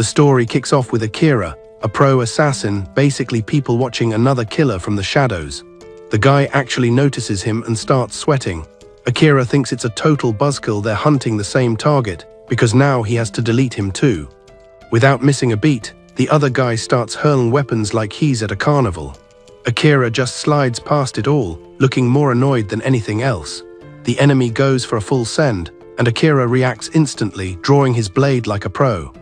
The story kicks off with Akira, a pro assassin, basically people watching another killer from the shadows. The guy actually notices him and starts sweating. Akira thinks it's a total buzzkill they're hunting the same target, because now he has to delete him too. Without missing a beat, the other guy starts hurling weapons like he's at a carnival. Akira just slides past it all, looking more annoyed than anything else. The enemy goes for a full send, and Akira reacts instantly, drawing his blade like a pro.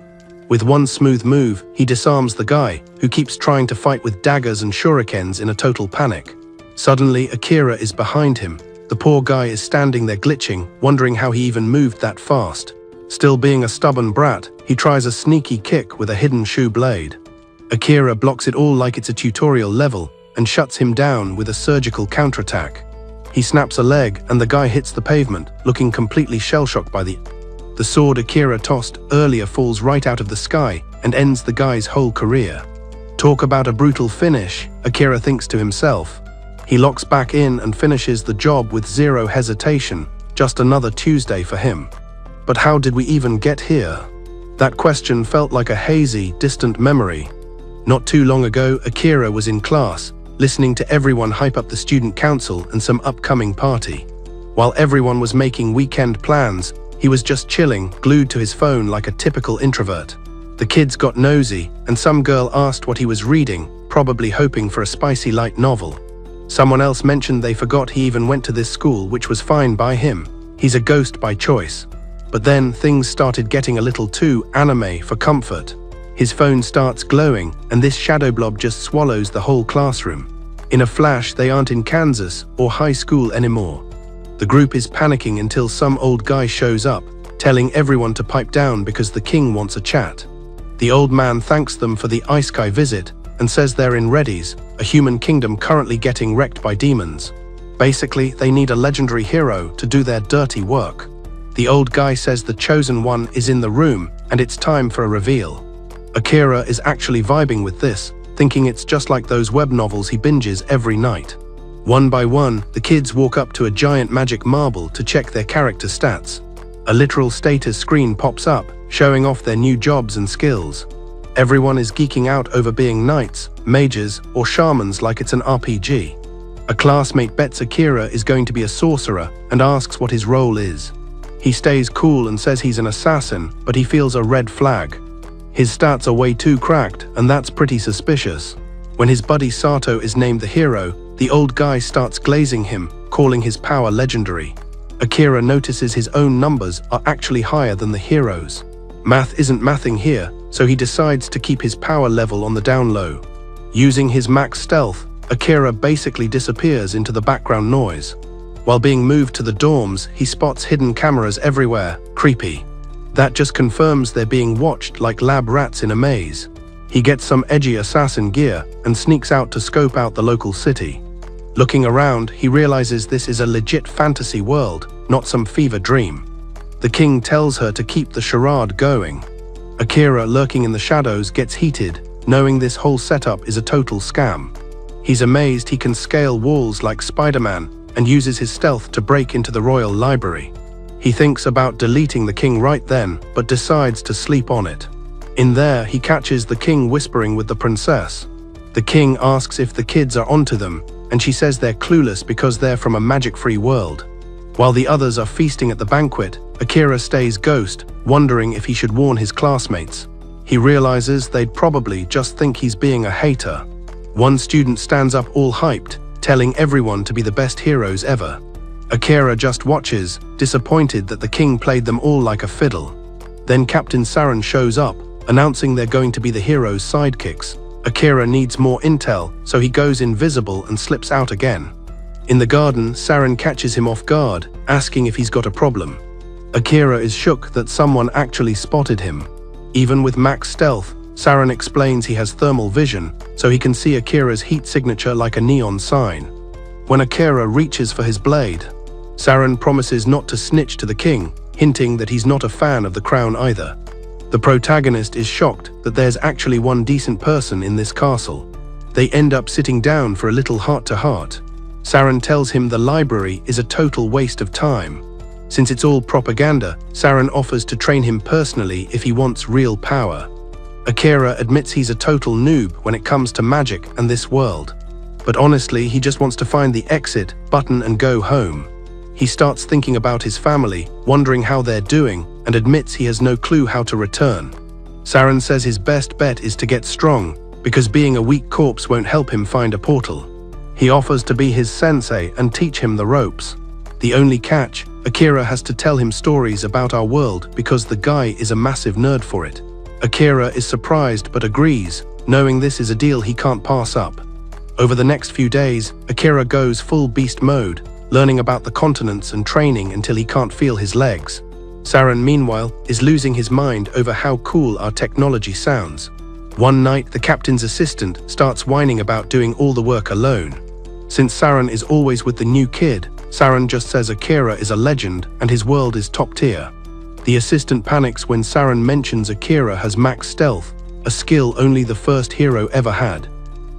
With one smooth move, he disarms the guy, who keeps trying to fight with daggers and shurikens in a total panic. Suddenly, Akira is behind him. The poor guy is standing there glitching, wondering how he even moved that fast. Still being a stubborn brat, he tries a sneaky kick with a hidden shoe blade. Akira blocks it all like it's a tutorial level, and shuts him down with a surgical counterattack. He snaps a leg, and the guy hits the pavement, looking completely shell-shocked by the sword Akira tossed earlier falls right out of the sky and ends the guy's whole career. Talk about a brutal finish, Akira thinks to himself. He locks back in and finishes the job with zero hesitation, just another Tuesday for him. But how did we even get here? That question felt like a hazy, distant memory. Not too long ago, Akira was in class, listening to everyone hype up the student council and some upcoming party. While everyone was making weekend plans, he was just chilling, glued to his phone like a typical introvert. The kids got nosy, and some girl asked what he was reading, probably hoping for a spicy light novel. Someone else mentioned they forgot he even went to this school, which was fine by him. He's a ghost by choice. But then things started getting a little too anime for comfort. His phone starts glowing, and this shadow blob just swallows the whole classroom. In a flash, they aren't in Kansas or high school anymore. The group is panicking until some old guy shows up, telling everyone to pipe down because the king wants a chat. The old man thanks them for the Isekai visit and says they're in Reddy's, a human kingdom currently getting wrecked by demons. Basically, they need a legendary hero to do their dirty work. The old guy says the chosen one is in the room and it's time for a reveal. Akira is actually vibing with this, thinking it's just like those web novels he binges every night. One by one, the kids walk up to a giant magic marble to check their character stats. A literal status screen pops up, showing off their new jobs and skills. Everyone is geeking out over being knights, mages, or shamans like it's an RPG. A classmate bets Akira is going to be a sorcerer and asks what his role is. He stays cool and says he's an assassin, but he feels a red flag. His stats are way too cracked, and that's pretty suspicious. When his buddy Sato is named the hero, the old guy starts glazing him, calling his power legendary. Akira notices his own numbers are actually higher than the hero's. Math isn't mathing here, so he decides to keep his power level on the down low. Using his max stealth, Akira basically disappears into the background noise. While being moved to the dorms, he spots hidden cameras everywhere, creepy. That just confirms they're being watched like lab rats in a maze. He gets some edgy assassin gear and sneaks out to scope out the local city. Looking around, he realizes this is a legit fantasy world, not some fever dream. The king tells her to keep the charade going. Akira, lurking in the shadows, gets heated, knowing this whole setup is a total scam. He's amazed he can scale walls like Spider-Man and uses his stealth to break into the royal library. He thinks about deleting the king right then, but decides to sleep on it. In there, he catches the king whispering with the princess. The king asks if the kids are onto them, and she says they're clueless because they're from a magic-free world. While the others are feasting at the banquet, Akira stays ghost, wondering if he should warn his classmates. He realizes they'd probably just think he's being a hater. One student stands up all hyped, telling everyone to be the best heroes ever. Akira just watches, disappointed that the king played them all like a fiddle. Then Captain Saren shows up, announcing they're going to be the heroes' sidekicks. Akira needs more intel, so he goes invisible and slips out again. In the garden, Saren catches him off guard, asking if he's got a problem. Akira is shook that someone actually spotted him. Even with max stealth, Saren explains he has thermal vision, so he can see Akira's heat signature like a neon sign. When Akira reaches for his blade, Saren promises not to snitch to the king, hinting that he's not a fan of the crown either. The protagonist is shocked that there's actually one decent person in this castle. They end up sitting down for a little heart-to-heart. Saren tells him the library is a total waste of time. Since it's all propaganda, Saren offers to train him personally if he wants real power. Akira admits he's a total noob when it comes to magic and this world. But honestly, he just wants to find the exit button and go home. He starts thinking about his family, wondering how they're doing, and admits he has no clue how to return. Saren says his best bet is to get strong, because being a weak corpse won't help him find a portal. He offers to be his sensei and teach him the ropes. The only catch, Akira has to tell him stories about our world because the guy is a massive nerd for it. Akira is surprised but agrees, knowing this is a deal he can't pass up. Over the next few days, Akira goes full beast mode, learning about the continents and training until he can't feel his legs. Saren, meanwhile, is losing his mind over how cool our technology sounds. One night, the captain's assistant starts whining about doing all the work alone. Since Saren is always with the new kid, Saren just says Akira is a legend and his world is top tier. The assistant panics when Saren mentions Akira has max stealth, a skill only the first hero ever had.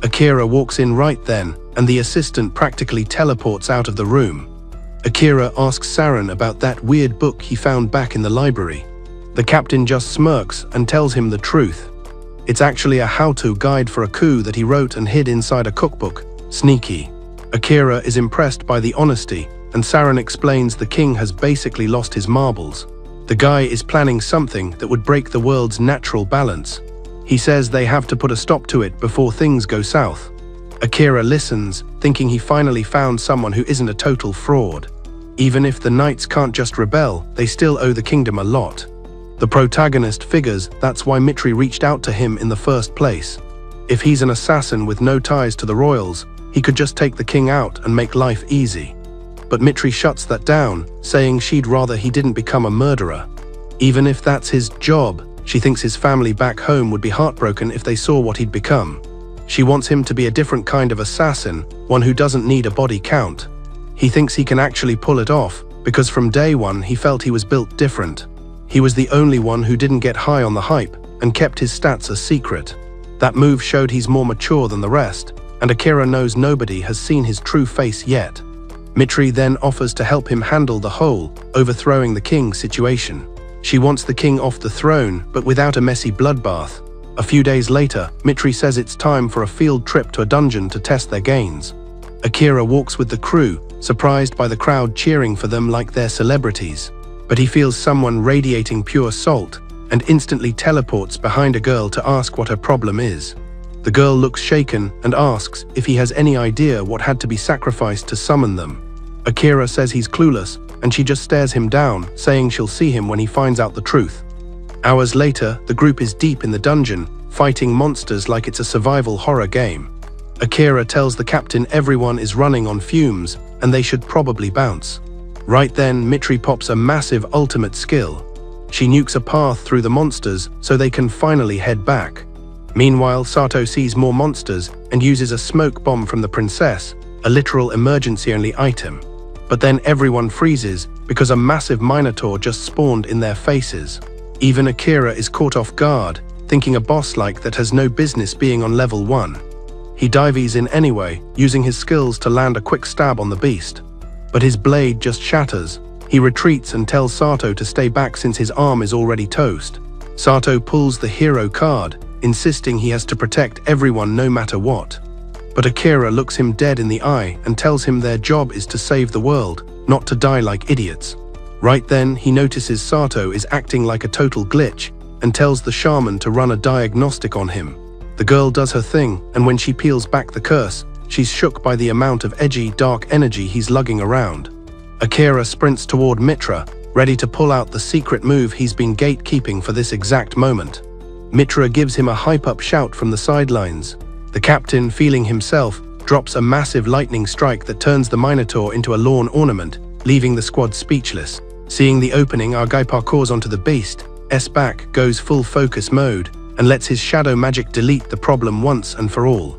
Akira walks in right then, and the assistant practically teleports out of the room. Akira asks Saren about that weird book he found back in the library. The captain just smirks and tells him the truth. It's actually a how-to guide for a coup that he wrote and hid inside a cookbook. Sneaky. Akira is impressed by the honesty, and Saren explains the king has basically lost his marbles. The guy is planning something that would break the world's natural balance. He says they have to put a stop to it before things go south. Akira listens, thinking he finally found someone who isn't a total fraud. Even if the knights can't just rebel, they still owe the kingdom a lot. The protagonist figures that's why Mitri reached out to him in the first place. If he's an assassin with no ties to the royals, he could just take the king out and make life easy. But Mitri shuts that down, saying she'd rather he didn't become a murderer. Even if that's his job, she thinks his family back home would be heartbroken if they saw what he'd become. She wants him to be a different kind of assassin, one who doesn't need a body count. He thinks he can actually pull it off, because from day one he felt he was built different. He was the only one who didn't get high on the hype, and kept his stats a secret. That move showed he's more mature than the rest, and Akira knows nobody has seen his true face yet. Mitri then offers to help him handle the whole, overthrowing the king situation. She wants the king off the throne, but without a messy bloodbath. A few days later, Mitri says it's time for a field trip to a dungeon to test their gains. Akira walks with the crew, surprised by the crowd cheering for them like they're celebrities. But he feels someone radiating pure salt, and instantly teleports behind a girl to ask what her problem is. The girl looks shaken and asks if he has any idea what had to be sacrificed to summon them. Akira says he's clueless, and she just stares him down, saying she'll see him when he finds out the truth. Hours later, the group is deep in the dungeon, fighting monsters like it's a survival horror game. Akira tells the captain everyone is running on fumes, and they should probably bounce. Right then, Mitri pops a massive ultimate skill. She nukes a path through the monsters so they can finally head back. Meanwhile, Sato sees more monsters and uses a smoke bomb from the princess, a literal emergency-only item. But then everyone freezes because a massive minotaur just spawned in their faces. Even Akira is caught off guard, thinking a boss like that has no business being on level 1. He dives in anyway, using his skills to land a quick stab on the beast. But his blade just shatters. He retreats and tells Sato to stay back since his arm is already toast. Sato pulls the hero card, insisting he has to protect everyone no matter what. But Akira looks him dead in the eye and tells him their job is to save the world, not to die like idiots. Right then, he notices Sato is acting like a total glitch and tells the shaman to run a diagnostic on him. The girl does her thing, and when she peels back the curse, she's shook by the amount of edgy, dark energy he's lugging around. Akira sprints toward Mitra, ready to pull out the secret move he's been gatekeeping for this exact moment. Mitra gives him a hype-up shout from the sidelines. The captain, feeling himself, drops a massive lightning strike that turns the Minotaur into a lawn ornament, leaving the squad speechless. Seeing the opening, our guy parkours onto the beast. S-Back goes full focus mode and lets his shadow magic delete the problem once and for all.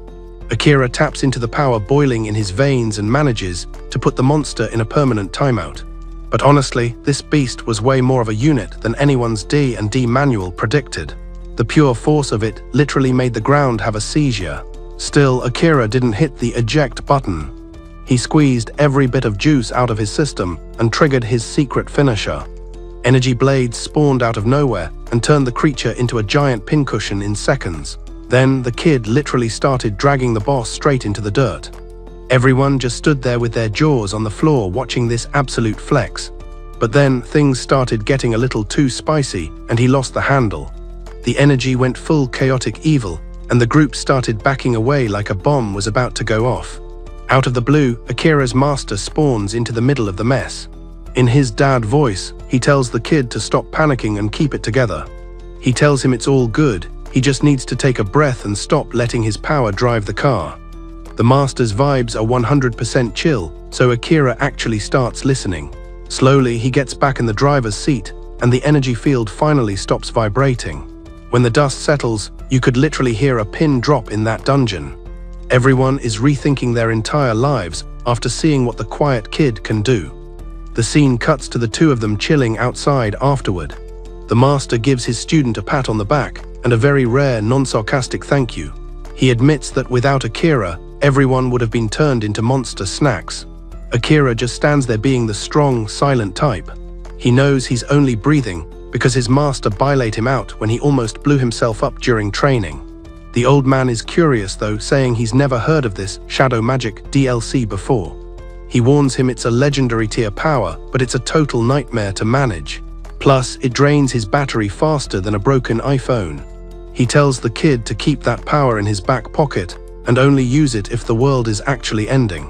Akira taps into the power boiling in his veins and manages to put the monster in a permanent timeout. But honestly, this beast was way more of a unit than anyone's D&D manual predicted. The pure force of it literally made the ground have a seizure. Still, Akira didn't hit the eject button. He squeezed every bit of juice out of his system and triggered his secret finisher. Energy blades spawned out of nowhere, and turned the creature into a giant pincushion in seconds. Then the kid literally started dragging the boss straight into the dirt. Everyone just stood there with their jaws on the floor watching this absolute flex. But then things started getting a little too spicy and he lost the handle. The energy went full chaotic evil and the group started backing away like a bomb was about to go off. Out of the blue, Akira's master spawns into the middle of the mess. In his dad voice, he tells the kid to stop panicking and keep it together. He tells him it's all good, he just needs to take a breath and stop letting his power drive the car. The master's vibes are 100% chill, so Akira actually starts listening. Slowly, he gets back in the driver's seat, and the energy field finally stops vibrating. When the dust settles, you could literally hear a pin drop in that dungeon. Everyone is rethinking their entire lives after seeing what the quiet kid can do. The scene cuts to the two of them chilling outside afterward. The master gives his student a pat on the back and a very rare non-sarcastic thank you. He admits that without Akira, everyone would have been turned into monster snacks. Akira just stands there being the strong, silent type. He knows he's only breathing because his master bilaid him out when he almost blew himself up during training. The old man is curious though, saying he's never heard of this Shadow Magic DLC before. He warns him it's a legendary tier power, but it's a total nightmare to manage. Plus, it drains his battery faster than a broken iPhone. He tells the kid to keep that power in his back pocket and only use it if the world is actually ending.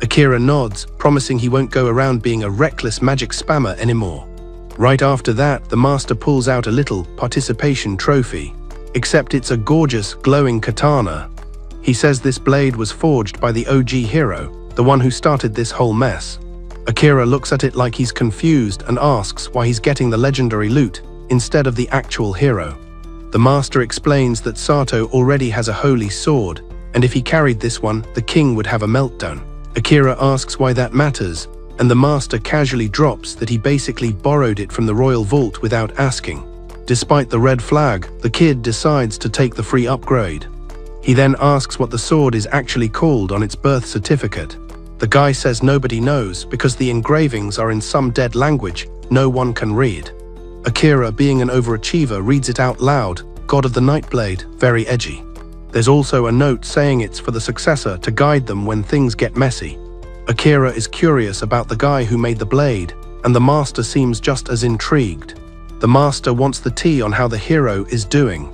Akira nods, promising he won't go around being a reckless magic spammer anymore. Right after that, the master pulls out a little participation trophy. Except it's a gorgeous, glowing katana. He says this blade was forged by the OG hero, the one who started this whole mess. Akira looks at it like he's confused and asks why he's getting the legendary loot instead of the actual hero. The master explains that Sato already has a holy sword, and if he carried this one, the king would have a meltdown. Akira asks why that matters, and the master casually drops that he basically borrowed it from the royal vault without asking. Despite the red flag, the kid decides to take the free upgrade. He then asks what the sword is actually called on its birth certificate. The guy says nobody knows because the engravings are in some dead language no one can read. Akira, being an overachiever, reads it out loud, God of the Nightblade, very edgy. There's also a note saying it's for the successor to guide them when things get messy. Akira is curious about the guy who made the blade, and the master seems just as intrigued. The master wants the tea on how the hero is doing.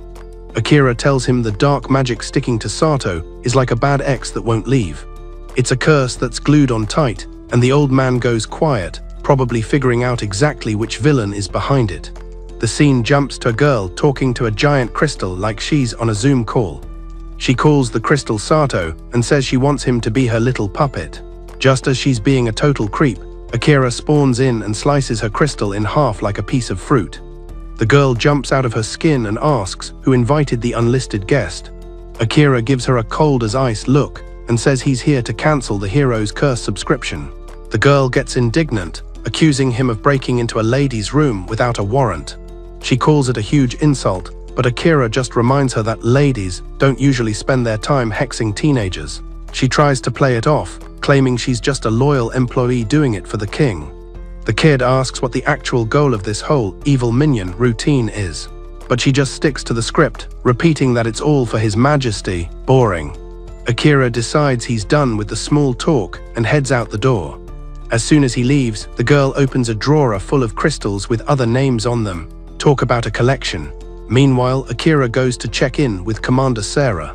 Akira tells him the dark magic sticking to Sato is like a bad ex that won't leave. It's a curse that's glued on tight, and the old man goes quiet, probably figuring out exactly which villain is behind it. The scene jumps to a girl talking to a giant crystal like she's on a Zoom call. She calls the crystal Sato and says she wants him to be her little puppet. Just as she's being a total creep, Akira spawns in and slices her crystal in half like a piece of fruit. The girl jumps out of her skin and asks who invited the unlisted guest. Akira gives her a cold as ice look and says he's here to cancel the hero's curse subscription. The girl gets indignant, accusing him of breaking into a lady's room without a warrant. She calls it a huge insult, but Akira just reminds her that ladies don't usually spend their time hexing teenagers. She tries to play it off, claiming she's just a loyal employee doing it for the king. The kid asks what the actual goal of this whole evil minion routine is, but she just sticks to the script, repeating that it's all for his majesty. Boring. Akira decides he's done with the small talk and heads out the door. As soon as he leaves, the girl opens a drawer full of crystals with other names on them. Talk about a collection. Meanwhile, Akira goes to check in with Commander Sarah.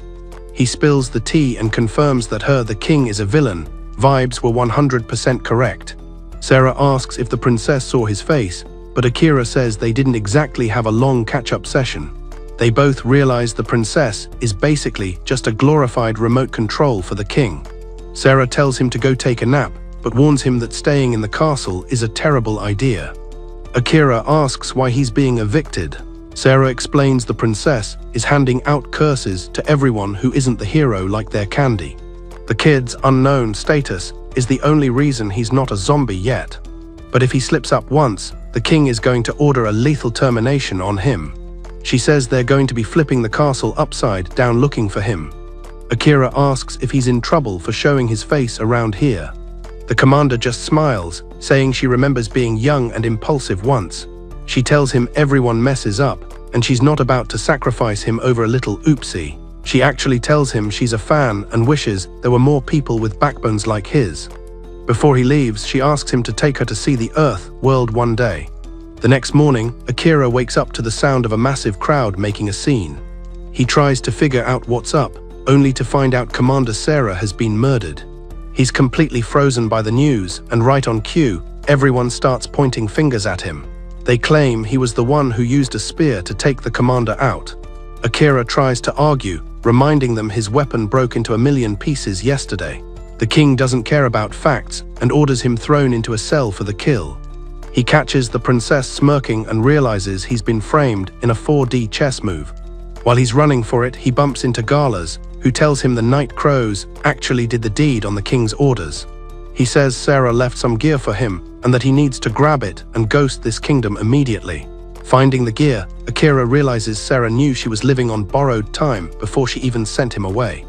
He spills the tea and confirms that the king is a villain. Vibes were 100% correct. Sarah asks if the princess saw his face, but Akira says they didn't exactly have a long catch-up session. They both realize the princess is basically just a glorified remote control for the king. Sarah tells him to go take a nap, but warns him that staying in the castle is a terrible idea. Akira asks why he's being evicted. Sarah explains the princess is handing out curses to everyone who isn't the hero like their candy. The kid's unknown status is the only reason he's not a zombie yet. But if he slips up once, the king is going to order a lethal termination on him. She says they're going to be flipping the castle upside down looking for him. Akira asks if he's in trouble for showing his face around here. The commander just smiles, saying she remembers being young and impulsive once. She tells him everyone messes up, and she's not about to sacrifice him over a little oopsie. She actually tells him she's a fan and wishes there were more people with backbones like his. Before he leaves, she asks him to take her to see the Earth world one day. The next morning, Akira wakes up to the sound of a massive crowd making a scene. He tries to figure out what's up, only to find out Commander Sarah has been murdered. He's completely frozen by the news, and right on cue, everyone starts pointing fingers at him. They claim he was the one who used a spear to take the commander out. Akira tries to argue, reminding them his weapon broke into 1,000,000 pieces yesterday. The king doesn't care about facts and orders him thrown into a cell for the kill. He catches the princess smirking and realizes he's been framed in a 4D chess move. While he's running for it, he bumps into Galas, who tells him the Night Crows actually did the deed on the king's orders. He says Sarah left some gear for him and that he needs to grab it and ghost this kingdom immediately. Finding the gear, Akira realizes Sarah knew she was living on borrowed time before she even sent him away.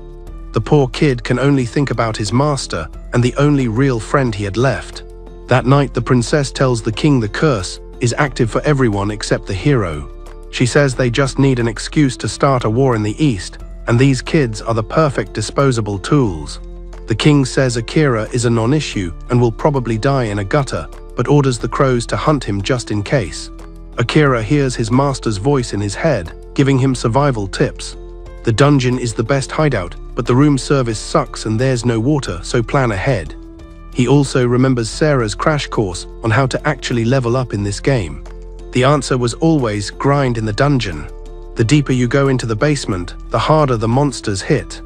The poor kid can only think about his master and the only real friend he had left. That night, the princess tells the king the curse is active for everyone except the hero. She says they just need an excuse to start a war in the East, and these kids are the perfect disposable tools. The king says Akira is a non-issue and will probably die in a gutter, but orders the crows to hunt him just in case. Akira hears his master's voice in his head, giving him survival tips. The dungeon is the best hideout, but the room service sucks and there's no water, so plan ahead. He also remembers Sarah's crash course on how to actually level up in this game. The answer was always grind in the dungeon. The deeper you go into the basement, the harder the monsters hit.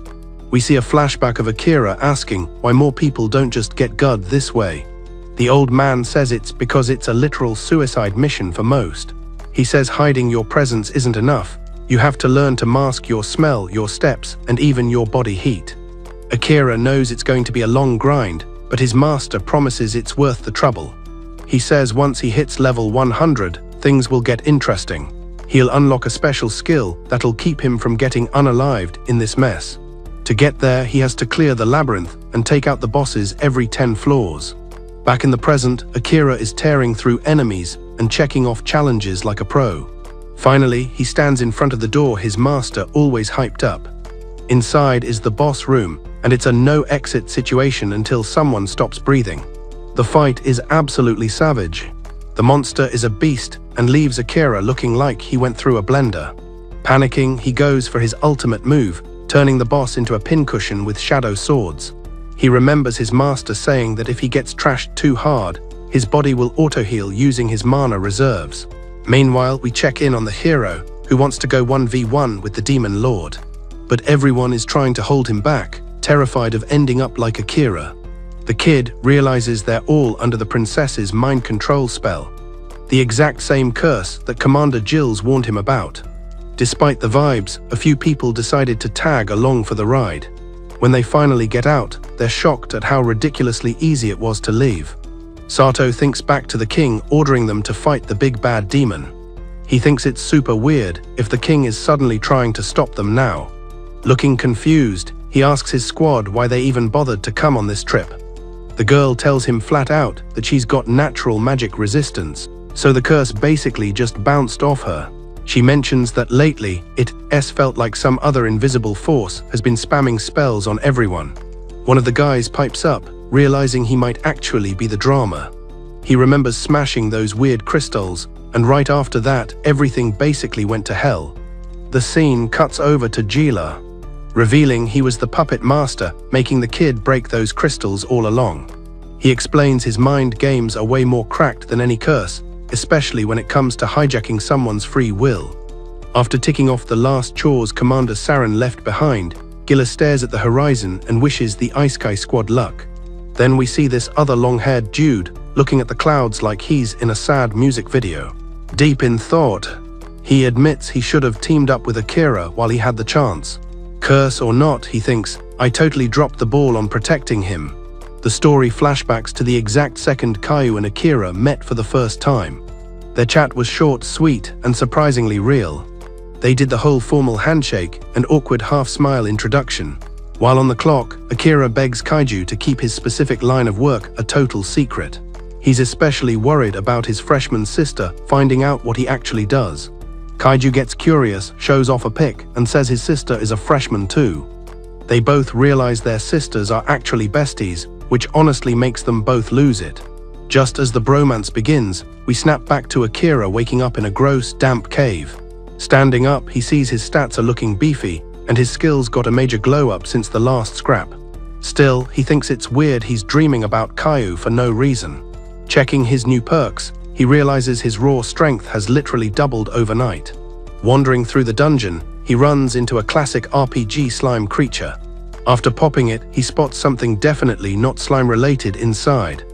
We see a flashback of Akira asking why more people don't just get gunned this way. The old man says it's because it's a literal suicide mission for most. He says hiding your presence isn't enough. You have to learn to mask your smell, your steps, and even your body heat. Akira knows it's going to be a long grind, but his master promises it's worth the trouble. He says once he hits level 100, things will get interesting. He'll unlock a special skill that'll keep him from getting unalived in this mess. To get there, he has to clear the labyrinth and take out the bosses every 10 floors. Back in the present, Akira is tearing through enemies and checking off challenges like a pro. Finally, he stands in front of the door his master always hyped up. Inside is the boss room, and it's a no-exit situation until someone stops breathing. The fight is absolutely savage. The monster is a beast and leaves Akira looking like he went through a blender. Panicking, he goes for his ultimate move, turning the boss into a pincushion with shadow swords. He remembers his master saying that if he gets trashed too hard, his body will auto-heal using his mana reserves. Meanwhile, we check in on the hero, who wants to go 1v1 with the Demon Lord. But everyone is trying to hold him back, terrified of ending up like Akira. The kid realizes they're all under the princess's mind control spell, the exact same curse that Commander Jill's warned him about. Despite the vibes, a few people decided to tag along for the ride. When they finally get out, they're shocked at how ridiculously easy it was to leave. Sato thinks back to the king ordering them to fight the big bad demon. He thinks it's super weird if the king is suddenly trying to stop them now. Looking confused, he asks his squad why they even bothered to come on this trip. The girl tells him flat out that she's got natural magic resistance, so the curse basically just bounced off her. She mentions that lately, it's felt like some other invisible force has been spamming spells on everyone. One of the guys pipes up, realizing he might actually be the drama. He remembers smashing those weird crystals, and right after that, everything basically went to hell. The scene cuts over to Gila, revealing he was the puppet master, making the kid break those crystals all along. He explains his mind games are way more cracked than any curse, especially when it comes to hijacking someone's free will. After ticking off the last chores Commander Saren left behind, Gila stares at the horizon and wishes the Isekai squad luck. Then we see this other long-haired dude looking at the clouds like he's in a sad music video. Deep in thought, he admits he should have teamed up with Akira while he had the chance. Curse or not, he thinks, I totally dropped the ball on protecting him. The story flashbacks to the exact second Caillou and Akira met for the first time. Their chat was short, sweet, and surprisingly real. They did the whole formal handshake and awkward half-smile introduction. While on the clock, Akira begs Kaiju to keep his specific line of work a total secret. He's especially worried about his freshman sister finding out what he actually does. Kaiju gets curious, shows off a pic, and says his sister is a freshman too. They both realize their sisters are actually besties, which honestly makes them both lose it. Just as the bromance begins, we snap back to Akira waking up in a gross, damp cave. Standing up, he sees his stats are looking beefy, and his skills got a major glow up since the last scrap. Still, he thinks it's weird he's dreaming about Caillou for no reason. Checking his new perks, he realizes his raw strength has literally doubled overnight. Wandering through the dungeon, he runs into a classic RPG slime creature. After popping it, he spots something definitely not slime-related inside.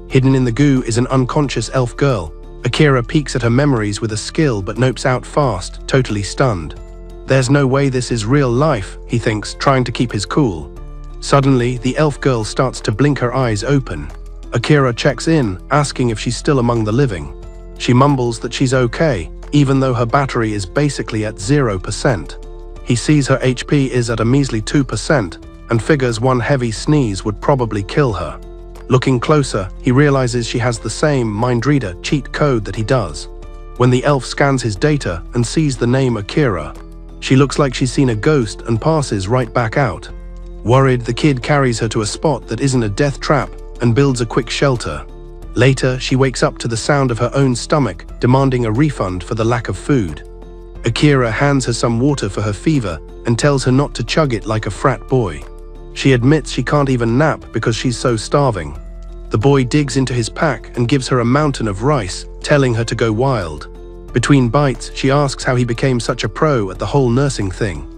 Hidden in the goo is an unconscious elf girl. Akira peeks at her memories with a skill but nopes out fast, totally stunned. There's no way this is real life, he thinks, trying to keep his cool. Suddenly, the elf girl starts to blink her eyes open. Akira checks in, asking if she's still among the living. She mumbles that she's okay, even though her battery is basically at 0%. He sees her HP is at a measly 2% and figures one heavy sneeze would probably kill her. Looking closer, he realizes she has the same mind reader cheat code that he does. When the elf scans his data and sees the name Akira, she looks like she's seen a ghost and passes right back out. Worried, the kid carries her to a spot that isn't a death trap and builds a quick shelter. Later, she wakes up to the sound of her own stomach, demanding a refund for the lack of food. Akira hands her some water for her fever and tells her not to chug it like a frat boy. She admits she can't even nap because she's so starving. The boy digs into his pack and gives her a mountain of rice, telling her to go wild. Between bites, she asks how he became such a pro at the whole nursing thing.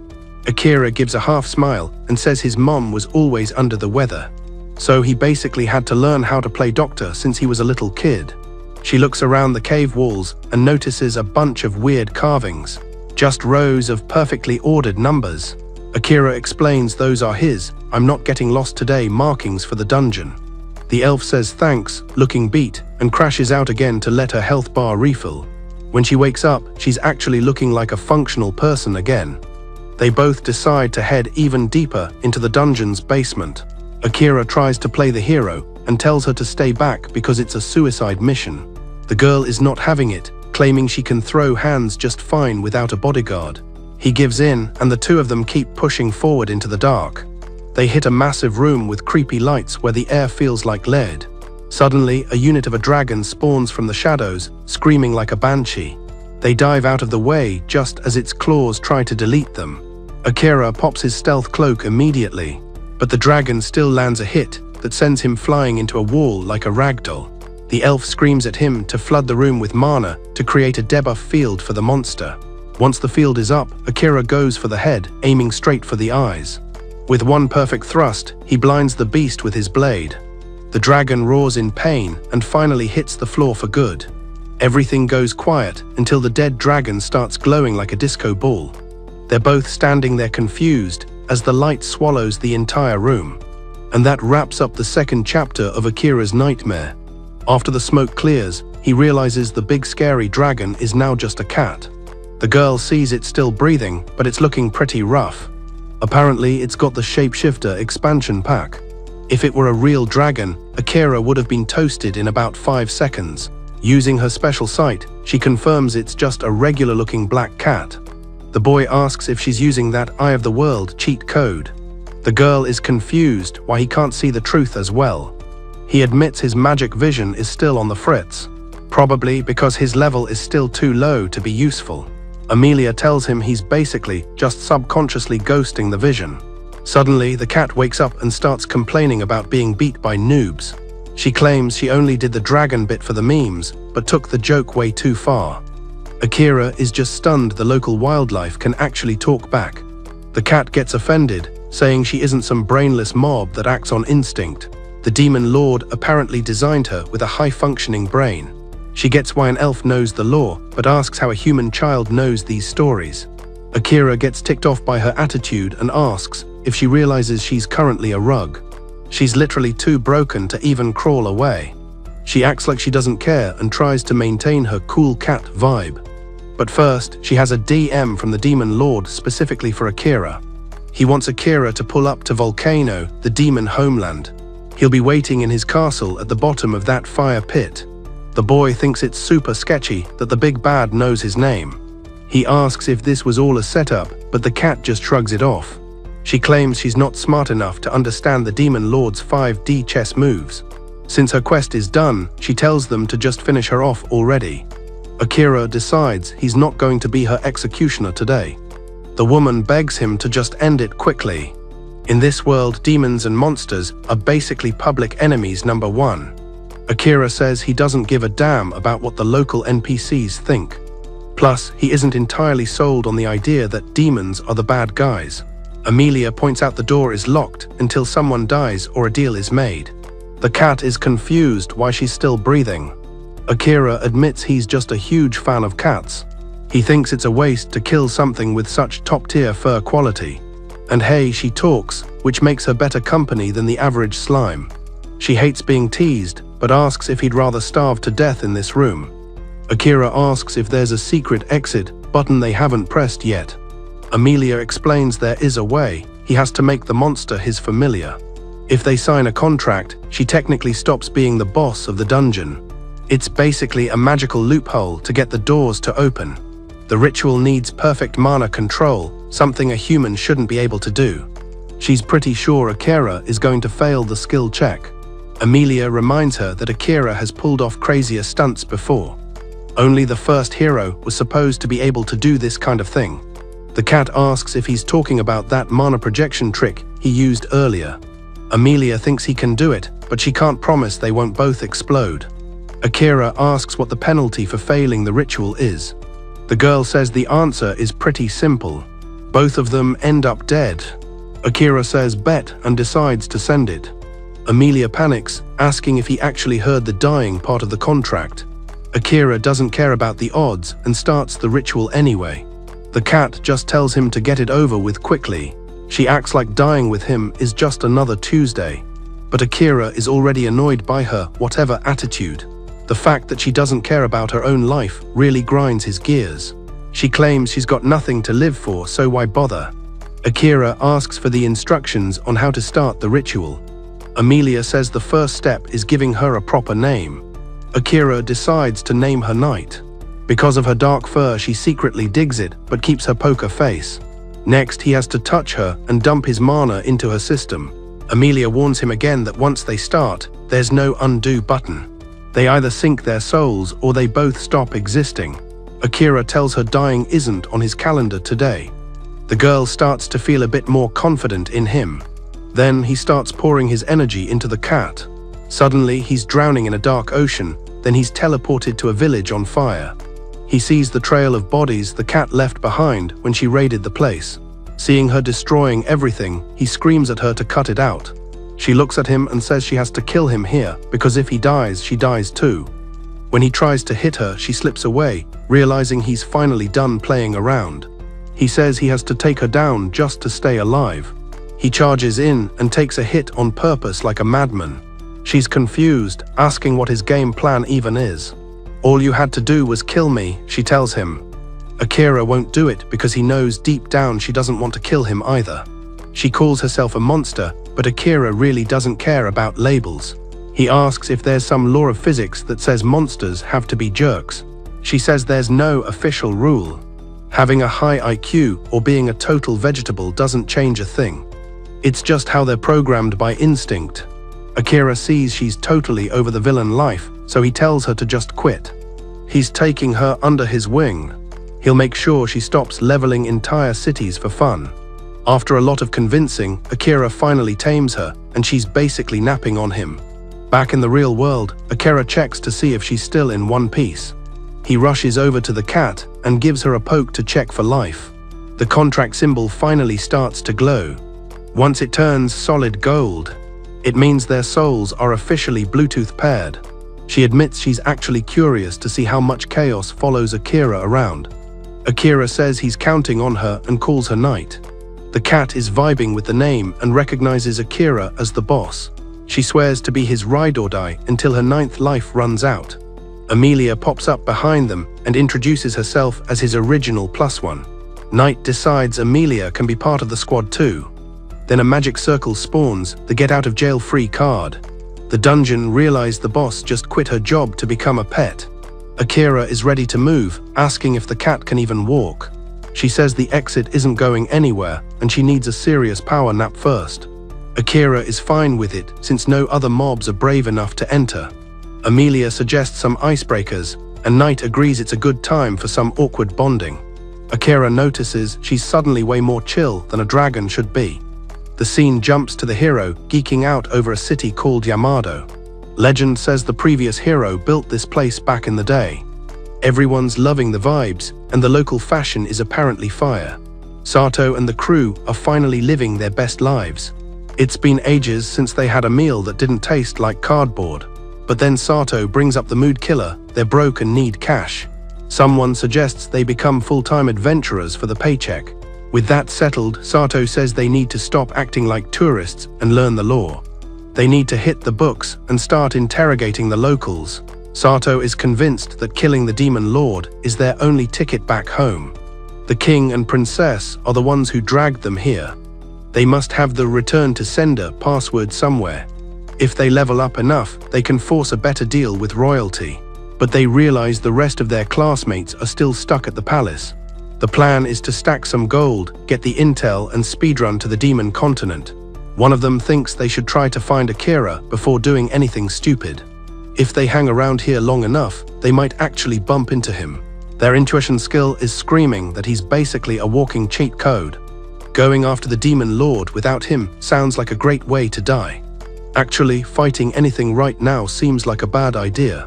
Akira gives a half smile and says his mom was always under the weather. So he basically had to learn how to play doctor since he was a little kid. She looks around the cave walls and notices a bunch of weird carvings. Just rows of perfectly ordered numbers. Akira explains those are his "I'm not getting lost today" markings for the dungeon. The elf says thanks, looking beat, and crashes out again to let her health bar refill. When she wakes up, she's actually looking like a functional person again. They both decide to head even deeper into the dungeon's basement. Akira tries to play the hero and tells her to stay back because it's a suicide mission. The girl is not having it, claiming she can throw hands just fine without a bodyguard. He gives in, and the two of them keep pushing forward into the dark. They hit a massive room with creepy lights where the air feels like lead. Suddenly, a unit of a dragon spawns from the shadows, screaming like a banshee. They dive out of the way just as its claws try to delete them. Akira pops his stealth cloak immediately, but the dragon still lands a hit that sends him flying into a wall like a ragdoll. The elf screams at him to flood the room with mana to create a debuff field for the monster. Once the field is up, Akira goes for the head, aiming straight for the eyes. With one perfect thrust, he blinds the beast with his blade. The dragon roars in pain and finally hits the floor for good. Everything goes quiet until the dead dragon starts glowing like a disco ball. They're both standing there confused as the light swallows the entire room. And that wraps up the second chapter of Akira's nightmare. After the smoke clears, he realizes the big scary dragon is now just a cat. The girl sees it still breathing, but it's looking pretty rough. Apparently, it's got the Shapeshifter expansion pack. If it were a real dragon, Akira would have been toasted in about 5 seconds. Using her special sight, she confirms it's just a regular-looking black cat. The boy asks if she's using that Eye of the World cheat code. The girl is confused why he can't see the truth as well. He admits his magic vision is still on the fritz, probably because his level is still too low to be useful. Amelia tells him he's basically just subconsciously ghosting the vision. Suddenly, the cat wakes up and starts complaining about being beat by noobs. She claims she only did the dragon bit for the memes, but took the joke way too far. Akira is just stunned the local wildlife can actually talk back. The cat gets offended, saying she isn't some brainless mob that acts on instinct. The demon lord apparently designed her with a high-functioning brain. She gets why an elf knows the law, but asks how a human child knows these stories. Akira gets ticked off by her attitude and asks if she realizes she's currently a rug. She's literally too broken to even crawl away. She acts like she doesn't care and tries to maintain her cool cat vibe. But first, she has a DM from the demon lord specifically for Akira. He wants Akira to pull up to Volcano, the demon homeland. He'll be waiting in his castle at the bottom of that fire pit. The boy thinks it's super sketchy that the big bad knows his name. He asks if this was all a setup, but the cat just shrugs it off. She claims she's not smart enough to understand the Demon Lord's 5D chess moves. Since her quest is done, she tells them to just finish her off already. Akira decides he's not going to be her executioner today. The woman begs him to just end it quickly. In this world, demons and monsters are basically public enemies number one. Akira says he doesn't give a damn about what the local NPCs think. Plus, he isn't entirely sold on the idea that demons are the bad guys. Amelia points out the door is locked until someone dies or a deal is made. The cat is confused why she's still breathing. Akira admits he's just a huge fan of cats. He thinks it's a waste to kill something with such top-tier fur quality. And hey, she talks, which makes her better company than the average slime. She hates being teased, but asks if he'd rather starve to death in this room. Akira asks if there's a secret exit button they haven't pressed yet. Amelia explains there is a way. He has to make the monster his familiar. If they sign a contract, she technically stops being the boss of the dungeon. It's basically a magical loophole to get the doors to open. The ritual needs perfect mana control, something a human shouldn't be able to do. She's pretty sure Akira is going to fail the skill check. Amelia reminds her that Akira has pulled off crazier stunts before. Only the first hero was supposed to be able to do this kind of thing. The cat asks if he's talking about that mana projection trick he used earlier. Amelia thinks he can do it, but she can't promise they won't both explode. Akira asks what the penalty for failing the ritual is. The girl says the answer is pretty simple. Both of them end up dead. Akira says bet and decides to send it. Amelia panics, asking if he actually heard the dying part of the contract. Akira doesn't care about the odds and starts the ritual anyway. The cat just tells him to get it over with quickly. She acts like dying with him is just another Tuesday. But Akira is already annoyed by her whatever attitude. The fact that she doesn't care about her own life really grinds his gears. She claims she's got nothing to live for, so why bother? Akira asks for the instructions on how to start the ritual. Amelia says the first step is giving her a proper name. Akira decides to name her knight. Because of her dark fur, she secretly digs it, but keeps her poker face. Next, he has to touch her and dump his mana into her system. Amelia warns him again that once they start, there's no undo button. They either sink their souls or they both stop existing. Akira tells her dying isn't on his calendar today. The girl starts to feel a bit more confident in him. Then he starts pouring his energy into the cat. Suddenly, he's drowning in a dark ocean, then he's teleported to a village on fire. He sees the trail of bodies the cat left behind when she raided the place. Seeing her destroying everything, he screams at her to cut it out. She looks at him and says she has to kill him here, because if he dies, she dies too. When he tries to hit her, she slips away, realizing he's finally done playing around. He says he has to take her down just to stay alive. He charges in and takes a hit on purpose like a madman. She's confused, asking what his game plan even is. All you had to do was kill me, she tells him. Akira won't do it because he knows deep down she doesn't want to kill him either. She calls herself a monster, but Akira really doesn't care about labels. He asks if there's some law of physics that says monsters have to be jerks. She says there's no official rule. Having a high IQ or being a total vegetable doesn't change a thing. It's just how they're programmed by instinct. Akira sees she's totally over the villain life, so he tells her to just quit. He's taking her under his wing. He'll make sure she stops leveling entire cities for fun. After a lot of convincing, Akira finally tames her, and she's basically napping on him. Back in the real world, Akira checks to see if she's still in one piece. He rushes over to the cat and gives her a poke to check for life. The contract symbol finally starts to glow. Once it turns solid gold, it means their souls are officially Bluetooth paired. She admits she's actually curious to see how much chaos follows Akira around. Akira says he's counting on her and calls her knight. The cat is vibing with the name and recognizes Akira as the boss. She swears to be his ride or die until her 9th life runs out. Amelia pops up behind them and introduces herself as his original +1. Knight decides Amelia can be part of the squad too. Then a magic circle spawns the get out of jail free card. The dungeon realized the boss just quit her job to become a pet. Akira is ready to move, asking if the cat can even walk. She says the exit isn't going anywhere and she needs a serious power nap first. Akira is fine with it since no other mobs are brave enough to enter. Amelia suggests some icebreakers, and Knight agrees it's a good time for some awkward bonding. Akira notices she's suddenly way more chill than a dragon should be. The scene jumps to the hero geeking out over a city called Yamado. Legend says the previous hero built this place back in the day. Everyone's loving the vibes, and the local fashion is apparently fire. Sato and the crew are finally living their best lives. It's been ages since they had a meal that didn't taste like cardboard. But then Sato brings up the mood killer, they're broke and need cash. Someone suggests they become full-time adventurers for the paycheck. With that settled, Sato says they need to stop acting like tourists and learn the law. They need to hit the books and start interrogating the locals. Sato is convinced that killing the demon lord is their only ticket back home. The king and princess are the ones who dragged them here. They must have the return to sender password somewhere. If they level up enough, they can force a better deal with royalty. But they realize the rest of their classmates are still stuck at the palace. The plan is to stack some gold, get the intel and speedrun to the demon continent. One of them thinks they should try to find Akira before doing anything stupid. If they hang around here long enough, they might actually bump into him. Their intuition skill is screaming that he's basically a walking cheat code. Going after the demon lord without him sounds like a great way to die. Actually, fighting anything right now seems like a bad idea.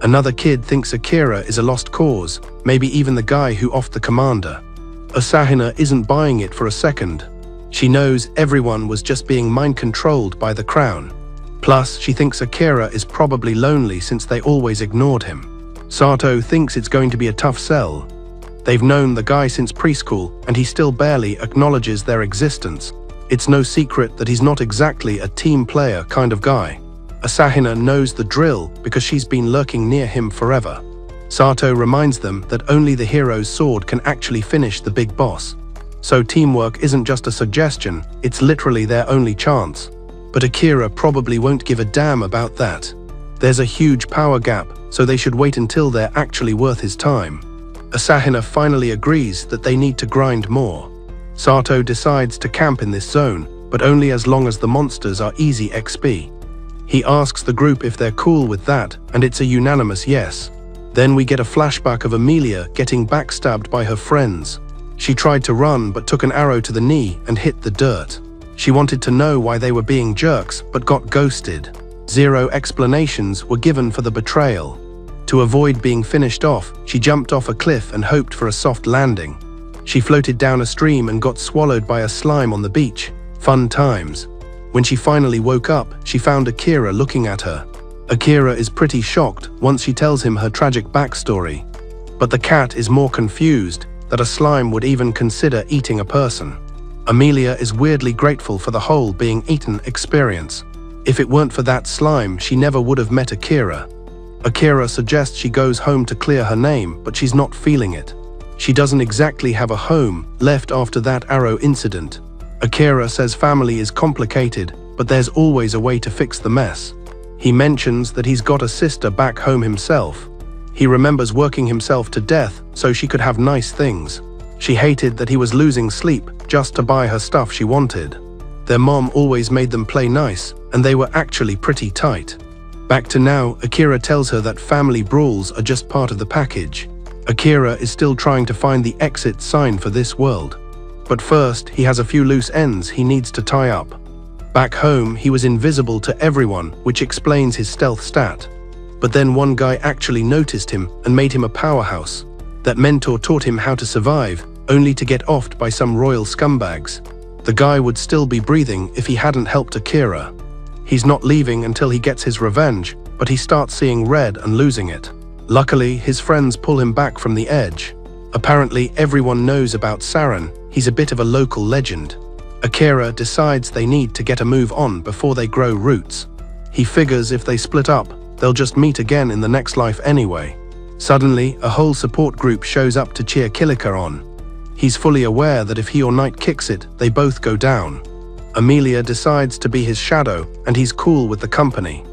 Another kid thinks Akira is a lost cause, maybe even the guy who offed the commander. Asahina isn't buying it for a second. She knows everyone was just being mind-controlled by the crown. Plus, she thinks Akira is probably lonely since they always ignored him. Sato thinks it's going to be a tough sell. They've known the guy since preschool, and he still barely acknowledges their existence. It's no secret that he's not exactly a team player kind of guy. Asahina knows the drill because she's been lurking near him forever. Sato reminds them that only the hero's sword can actually finish the big boss. So teamwork isn't just a suggestion, it's literally their only chance. But Akira probably won't give a damn about that. There's a huge power gap, so they should wait until they're actually worth his time. Asahina finally agrees that they need to grind more. Sato decides to camp in this zone, but only as long as the monsters are easy XP. He asks the group if they're cool with that, and it's a unanimous yes. Then we get a flashback of Amelia getting backstabbed by her friends. She tried to run but took an arrow to the knee and hit the dirt. She wanted to know why they were being jerks but got ghosted. 0 explanations were given for the betrayal. To avoid being finished off, she jumped off a cliff and hoped for a soft landing. She floated down a stream and got swallowed by a slime on the beach. Fun times. When she finally woke up, she found Akira looking at her. Akira is pretty shocked once she tells him her tragic backstory. But the cat is more confused that a slime would even consider eating a person. Amelia is weirdly grateful for the whole being eaten experience. If it weren't for that slime, she never would have met Akira. Akira suggests she goes home to clear her name, but she's not feeling it. She doesn't exactly have a home left after that arrow incident. Akira says family is complicated, but there's always a way to fix the mess. He mentions that he's got a sister back home himself. He remembers working himself to death so she could have nice things. She hated that he was losing sleep just to buy her stuff she wanted. Their mom always made them play nice, and they were actually pretty tight. Back to now, Akira tells her that family brawls are just part of the package. Akira is still trying to find the exit sign for this world. But first, he has a few loose ends he needs to tie up. Back home, he was invisible to everyone, which explains his stealth stat. But then one guy actually noticed him and made him a powerhouse. That mentor taught him how to survive, only to get offed by some royal scumbags. The guy would still be breathing if he hadn't helped Akira. He's not leaving until he gets his revenge, but he starts seeing red and losing it. Luckily, his friends pull him back from the edge. Apparently, everyone knows about Saren. He's a bit of a local legend. Akira decides they need to get a move on before they grow roots. He figures if they split up, they'll just meet again in the next life anyway. Suddenly, a whole support group shows up to cheer Kilika on. He's fully aware that if he or Knight kicks it, they both go down. Amelia decides to be his shadow, and he's cool with the company.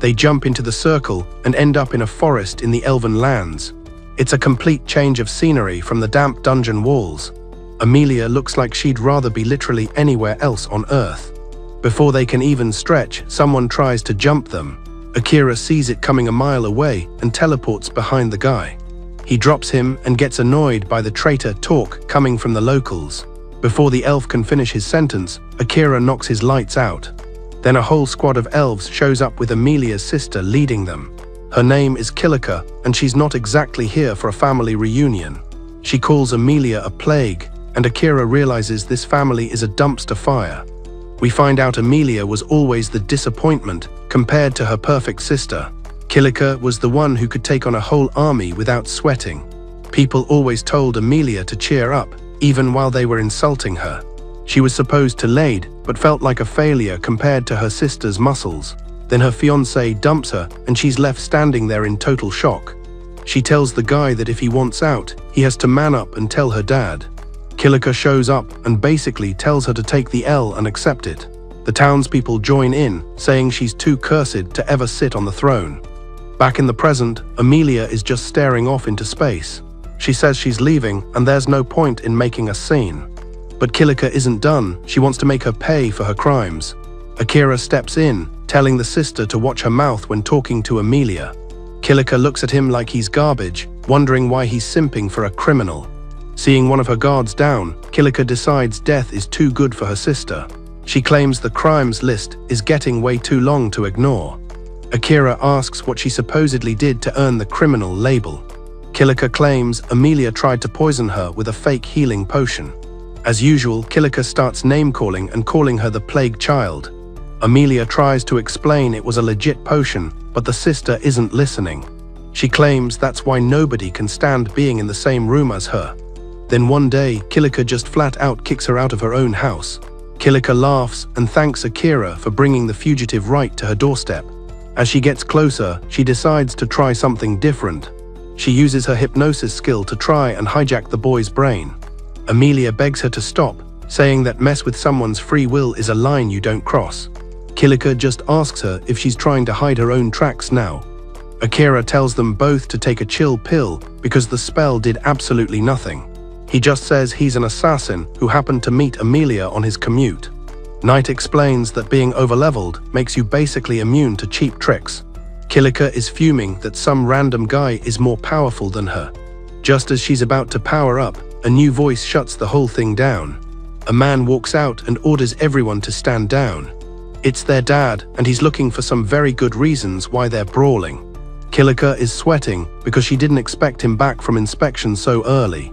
They jump into the circle and end up in a forest in the Elven lands. It's a complete change of scenery from the damp dungeon walls. Amelia looks like she'd rather be literally anywhere else on Earth. Before they can even stretch, someone tries to jump them. Akira sees it coming a mile away and teleports behind the guy. He drops him and gets annoyed by the traitor talk coming from the locals. Before the elf can finish his sentence, Akira knocks his lights out. Then a whole squad of elves shows up with Amelia's sister leading them. Her name is Kilika, and she's not exactly here for a family reunion. She calls Amelia a plague, and Akira realizes this family is a dumpster fire. We find out Amelia was always the disappointment compared to her perfect sister. Kilika was the one who could take on a whole army without sweating. People always told Amelia to cheer up, even while they were insulting her. She was supposed to lead, but felt like a failure compared to her sister's muscles. Then her fiancé dumps her, and she's left standing there in total shock. She tells the guy that if he wants out, he has to man up and tell her dad. Kilika shows up and basically tells her to take the L and accept it. The townspeople join in, saying she's too cursed to ever sit on the throne. Back in the present, Amelia is just staring off into space. She says she's leaving and there's no point in making a scene. But Kilika isn't done. She wants to make her pay for her crimes. Akira steps in, telling the sister to watch her mouth when talking to Amelia. Kilika looks at him like he's garbage, wondering why he's simping for a criminal. Seeing one of her guards down, Kilika decides death is too good for her sister. She claims the crimes list is getting way too long to ignore. Akira asks what she supposedly did to earn the criminal label. Kilika claims Amelia tried to poison her with a fake healing potion. As usual, Kilika starts name-calling and calling her the plague child. Amelia tries to explain it was a legit potion, but the sister isn't listening. She claims that's why nobody can stand being in the same room as her. Then one day, Kilika just flat out kicks her out of her own house. Kilika laughs and thanks Akira for bringing the fugitive right to her doorstep. As she gets closer, she decides to try something different. She uses her hypnosis skill to try and hijack the boy's brain. Amelia begs her to stop, saying that mess with someone's free will is a line you don't cross. Kilika just asks her if she's trying to hide her own tracks now. Akira tells them both to take a chill pill because the spell did absolutely nothing. He just says he's an assassin who happened to meet Amelia on his commute. Knight explains that being overleveled makes you basically immune to cheap tricks. Kilika is fuming that some random guy is more powerful than her. Just as she's about to power up, a new voice shuts the whole thing down. A man walks out and orders everyone to stand down. It's their dad, and he's looking for some very good reasons why they're brawling. Kilika is sweating because she didn't expect him back from inspection so early.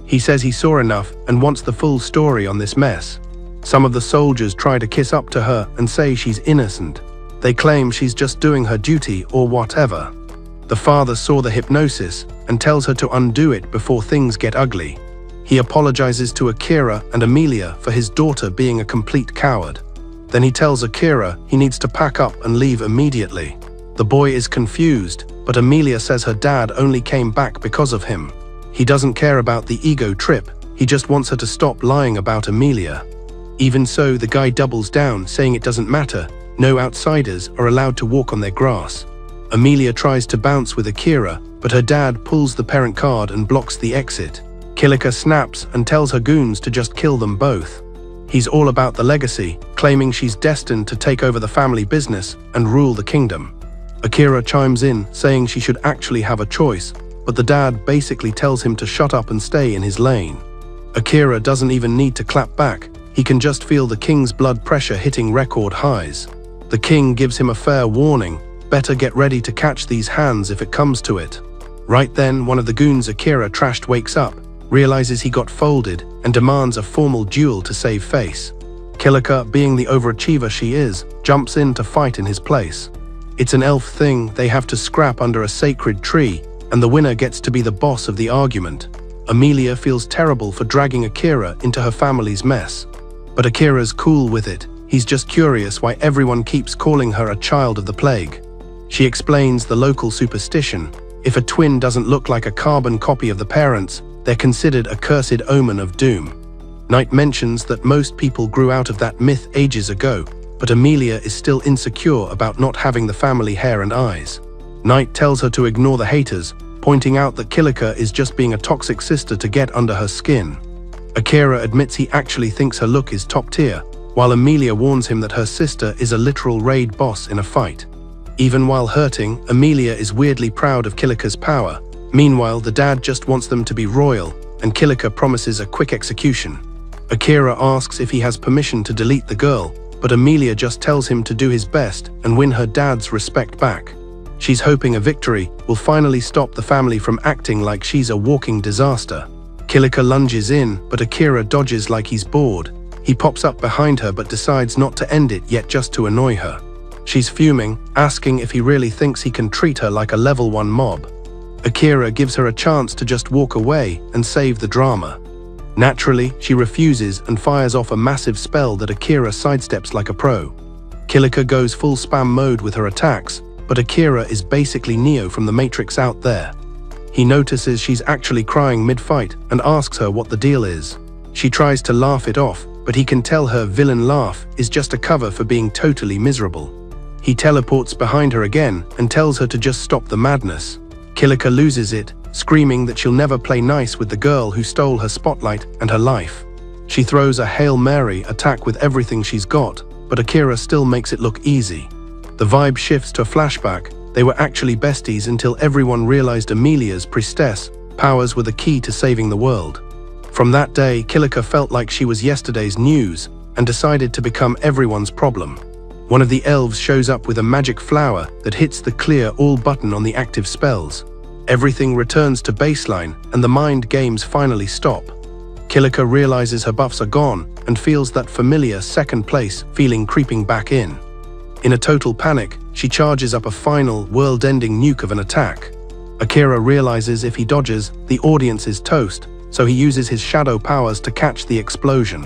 He says he saw enough and wants the full story on this mess. Some of the soldiers try to kiss up to her and say she's innocent. They claim she's just doing her duty or whatever. The father saw the hypnosis and tells her to undo it before things get ugly. He apologizes to Akira and Amelia for his daughter being a complete coward. Then he tells Akira he needs to pack up and leave immediately. The boy is confused, but Amelia says her dad only came back because of him. He doesn't care about the ego trip, he just wants her to stop lying about Amelia. Even so, the guy doubles down, saying it doesn't matter, no outsiders are allowed to walk on their grass. Amelia tries to bounce with Akira, but her dad pulls the parent card and blocks the exit. Kilika snaps and tells her goons to just kill them both. He's all about the legacy, claiming she's destined to take over the family business and rule the kingdom. Akira chimes in, saying she should actually have a choice, but the dad basically tells him to shut up and stay in his lane. Akira doesn't even need to clap back, he can just feel the king's blood pressure hitting record highs. The king gives him a fair warning, better get ready to catch these hands if it comes to it. Right then, one of the goons Akira trashed wakes up, realizes he got folded, and demands a formal duel to save face. Kilika, being the overachiever she is, jumps in to fight in his place. It's an elf thing, they have to scrap under a sacred tree, and the winner gets to be the boss of the argument. Amelia feels terrible for dragging Akira into her family's mess. But Akira's cool with it, he's just curious why everyone keeps calling her a child of the plague. She explains the local superstition: if a twin doesn't look like a carbon copy of the parents, they're considered a cursed omen of doom. Knight mentions that most people grew out of that myth ages ago, but Amelia is still insecure about not having the family hair and eyes. Night tells her to ignore the haters, pointing out that Kilika is just being a toxic sister to get under her skin. Akira admits he actually thinks her look is top tier, while Amelia warns him that her sister is a literal raid boss in a fight. Even while hurting, Amelia is weirdly proud of Kilika's power. Meanwhile, the dad just wants them to be royal, and Kilika promises a quick execution. Akira asks if he has permission to delete the girl, but Amelia just tells him to do his best and win her dad's respect back. She's hoping a victory will finally stop the family from acting like she's a walking disaster. Kilika lunges in, but Akira dodges like he's bored. He pops up behind her but decides not to end it yet just to annoy her. She's fuming, asking if he really thinks he can treat her like a level 1 mob. Akira gives her a chance to just walk away and save the drama. Naturally, she refuses and fires off a massive spell that Akira sidesteps like a pro. Kilika goes full spam mode with her attacks, but Akira is basically Neo from the Matrix out there. He notices she's actually crying mid-fight and asks her what the deal is. She tries to laugh it off, but he can tell her villain laugh is just a cover for being totally miserable. He teleports behind her again and tells her to just stop the madness. Kilika loses it, screaming that she'll never play nice with the girl who stole her spotlight and her life. She throws a Hail Mary attack with everything she's got, but Akira still makes it look easy. The vibe shifts to a flashback. They were actually besties until everyone realized Amelia's priestess powers were the key to saving the world. From that day, Kilika felt like she was yesterday's news and decided to become everyone's problem. One of the elves shows up with a magic flower that hits the clear all button on the active spells. Everything returns to baseline and the mind games finally stop. Kilika realizes her buffs are gone and feels that familiar second place feeling creeping back in. In a total panic, she charges up a final, world-ending nuke of an attack. Akira realizes if he dodges, the audience is toast, so he uses his shadow powers to catch the explosion.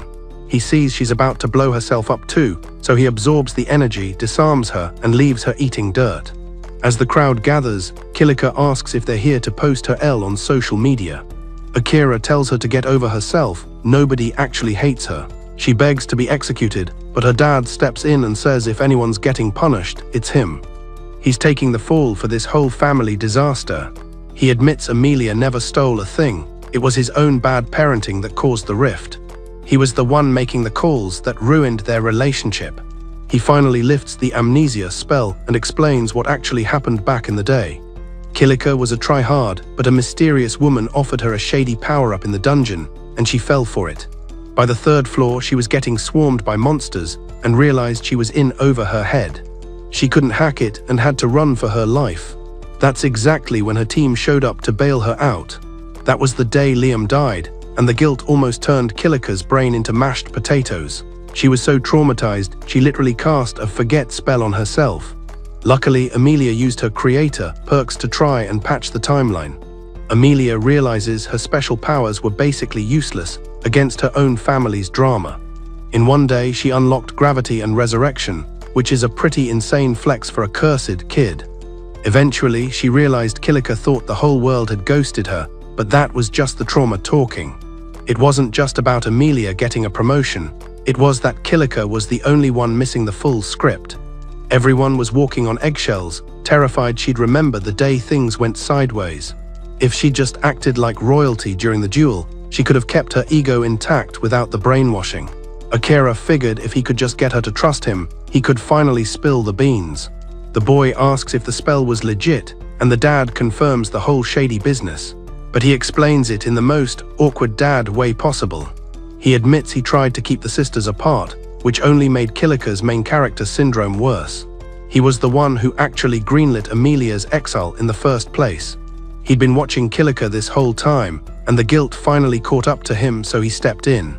He sees she's about to blow herself up too, so he absorbs the energy, disarms her, and leaves her eating dirt. As the crowd gathers, Kilika asks if they're here to post her L on social media. Akira tells her to get over herself. Nobody actually hates her. She begs to be executed, but her dad steps in and says if anyone's getting punished, it's him. He's taking the fall for this whole family disaster. He admits Amelia never stole a thing. It was his own bad parenting that caused the rift. He was the one making the calls that ruined their relationship. He finally lifts the amnesia spell and explains what actually happened back in the day. Kilika was a try-hard, but a mysterious woman offered her a shady power-up in the dungeon, and she fell for it. By the 3rd floor, she was getting swarmed by monsters and realized she was in over her head. She couldn't hack it and had to run for her life. That's exactly when her team showed up to bail her out. That was the day Liam died, and the guilt almost turned Kilika's brain into mashed potatoes. She was so traumatized, she literally cast a forget spell on herself. Luckily, Amelia used her creator perks to try and patch the timeline. Amelia realizes her special powers were basically useless against her own family's drama. In one day, she unlocked gravity and resurrection, which is a pretty insane flex for a cursed kid. Eventually, she realized Kilika thought the whole world had ghosted her, but that was just the trauma talking. It wasn't just about Amelia getting a promotion. It was that Kilika was the only one missing the full script. Everyone was walking on eggshells, terrified she'd remember the day things went sideways. If she just acted like royalty during the duel, she could have kept her ego intact without the brainwashing. Akira figured if he could just get her to trust him, he could finally spill the beans. The boy asks if the spell was legit, and the dad confirms the whole shady business. But he explains it in the most awkward dad way possible. He admits he tried to keep the sisters apart, which only made Kilika's main character syndrome worse. He was the one who actually greenlit Amelia's exile in the first place. He'd been watching Kilika this whole time, and the guilt finally caught up to him, so he stepped in.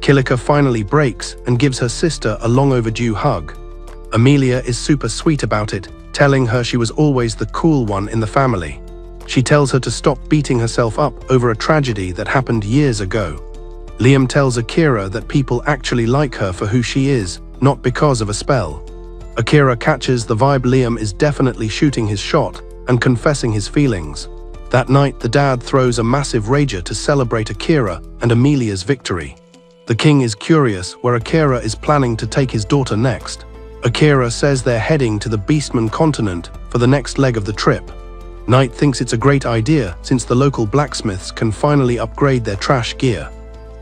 Kilika finally breaks and gives her sister a long overdue hug. Amelia is super sweet about it, telling her she was always the cool one in the family. She tells her to stop beating herself up over a tragedy that happened years ago. Liam tells Akira that people actually like her for who she is, not because of a spell. Akira catches the vibe Liam is definitely shooting his shot and confessing his feelings. That night, the dad throws a massive rager to celebrate Akira and Amelia's victory. The king is curious where Akira is planning to take his daughter next. Akira says they're heading to the Beastman continent for the next leg of the trip. Knight thinks it's a great idea since the local blacksmiths can finally upgrade their trash gear.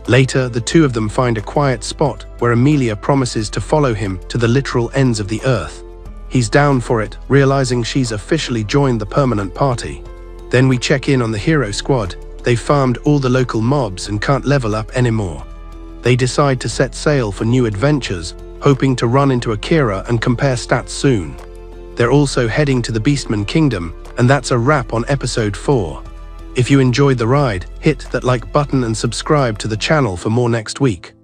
Later, the two of them find a quiet spot where Amelia promises to follow him to the literal ends of the earth. He's down for it, realizing she's officially joined the permanent party. Then we check in on the hero squad. They've farmed all the local mobs and can't level up anymore. They decide to set sail for new adventures, hoping to run into Akira and compare stats soon. They're also heading to the Beastman Kingdom, and that's a wrap on episode 4. If you enjoyed the ride, hit that like button and subscribe to the channel for more next week.